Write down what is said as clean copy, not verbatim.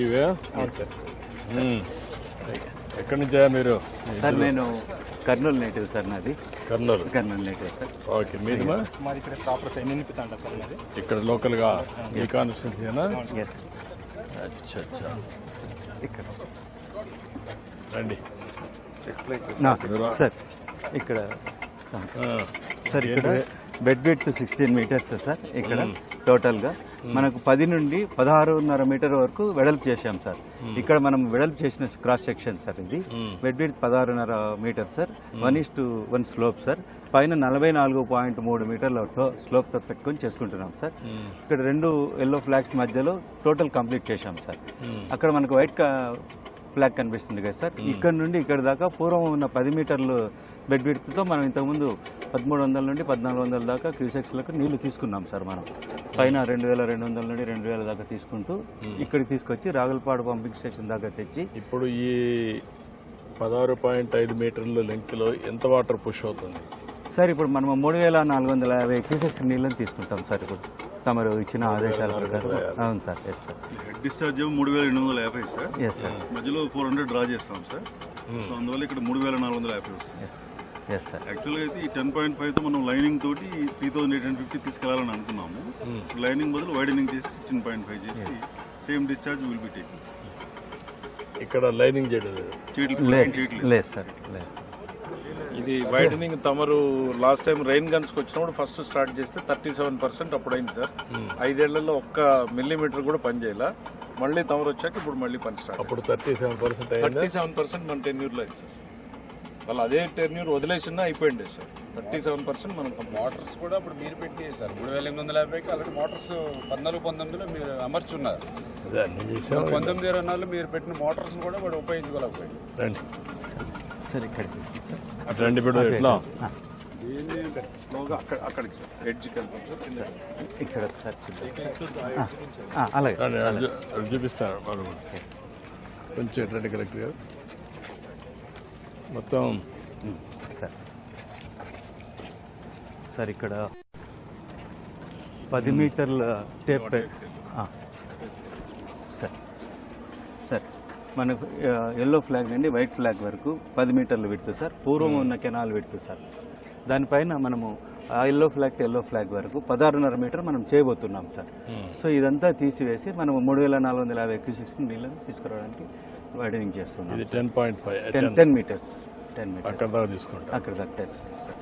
ఇవే సార్. ఎక్కడి నుంచా మీరు? సార్ నేను కర్నూలు నేటివ్ సార్, నాది కర్నూలు నేటివ్ సార్. ఓకే, మీది మాది ఇక్కడ ప్రాపర్ సైడ్ నింపితాంట సార్ మాది. ఇక్కడ లోకల్గా ఈ కాన్స్టిట్యూన్సీనా? ఎస్ అచ్చా అచ్చా. ఇక్కడ రండి సార్. ఇక్కడ సార్ ఇక్కడ బెడ్ విడ్త్ 16 మీటర్స్ సార్. ఇక్కడ టోటల్గా మనకు 10 నుండి 16.5 మీటర్ వరకు వెడల్పు చేశాం సార్. ఇక్కడ మనం వెడల్పు చేసిన క్రాస్ సెక్షన్ సార్. ఇది bed width 16.5 meter sir. 1:1 slope sir. పైన 44.3 మీటర్ల స్లోప్ తో పెట్టుకొని చేసుకుంటున్నాం సార్. ఇక్కడ 2 ఎల్లో ఫ్లాగ్స్ మధ్యలో టోటల్ కంప్లీట్ చేశాం సార్. అక్కడ మనకు వైట్ ఫ్లాగ్ కనిపిస్తుంది కదా సార్. ఇక్కడ నుండి ఇక్కడ దాకా పూర్వం ఉన్న 10 మీటర్లు బెడ్ విడ్త్తో మనం ఇంతకుముందు 1300 నుండి 1400 దాకా క్యూసెక్స్లకు నీళ్లు తీసుకున్నాం సార్. మనం పైన 2200 నుండి 2000 దాకా తీసుకుంటూ ఇక్కడికి తీసుకొచ్చి రాగులపాడు పంపింగ్ స్టేషన్ దాకా తెచ్చి ఇప్పుడు ఈ 16.5 మీటర్ల లెంగ్త్లో ఎంత వాటర్ పుష్ అవుతుంది సార్? ఇప్పుడు మనం 3450 క్యూసెక్స్ నీళ్ళని తీసుకుంటాం సార్. ఇప్పుడు తమరు ఇచ్చిన ఆదేశాల ప్రకారం. అవును sir. Yes sir. Head discharge 3850 sir. Yes sir. మధ్యలో 400 డ్రా చేస్తాం సార్. అందువల్ల ఇక్కడ 3450 వస్తుంది. Yes sir. యాక్చువల్గా అయితే ఈ 10.5తో మనం లైనింగ్ తోటి 3850 తీసుకెళ్లాలని అనుకున్నాము. లైనింగ్ బదులు వైడనింగ్ చేసి 16.5 చేసి same discharge will be taking. ఇక్కడ లైనింగ్ చేయడం లేదు సార్. లేదు. ఇది వైడనింగ్ తమరు లాస్ట్ టైం రెయిన్ గన్స్ వచ్చినప్పుడు ఫస్ట్ స్టార్ట్ చేస్తే 37% అప్పుడు అయింది సార్. 5 ఏళ్లలో 1 మిల్లీమీటర్ కూడా పని చేయాల. మళ్ళీ తమరు వచ్చాక ఇప్పుడు మళ్ళీ పని స్టార్ట్. అప్పుడు 37% మన టెన్యూర్లో అయింది సార్. వాళ్ళు అదే టెన్యూర్ వదిలేసినా అయిపోయింది సార్. 37% మనం మోటార్స్ కూడా ఇప్పుడు మీరు పెట్టి సార్ 3850కి అలాంటి మోటార్స్ 14-19లో మీరు అమర్చున్నారు. 1920 మీరు పెట్టిన మోటార్స్ కూడా వాడు ఉపయోగించుకోలేకపోయింది. రండి సార్ ఇక్కడ రండి. ఇప్పుడు ఎట్లా అక్కడికి ఎడ్జ్కి వెళ్తాం సార్. ఇక్కడ సార్ అలాగే చూపిస్తారు వాళ్ళు. కొంచెం ఎట్లంటే కరెక్ట్గా మొత్తం సార్. సార్ ఇక్కడ 10 మీటర్ల టేప్ సార్. సార్ మనకు ఎల్లో ఫ్లాగ్ నుండి వైట్ ఫ్లాగ్ వరకు 10 మీటర్లు విడుతు సార్. పూర్వం ఉన్న కెనాల్ విడుతు సార్. దానిపైన మనము ఆ ఎల్లో ఫ్లాగ్ వరకు 16.5 మీటర్ మనం చేయబోతున్నాం సార్. సో ఇదంతా తీసివేసి మనం 3450 క్యూసెక్స్ నీళ్ళని తీసుకురావడానికి వైడనింగ్ చేస్తున్నాం. 10.5 10 మీటర్స్. 10 మీటర్స్ అక్కడ దాకా తీసుకుంటాం. అక్కడ దాకా సార్.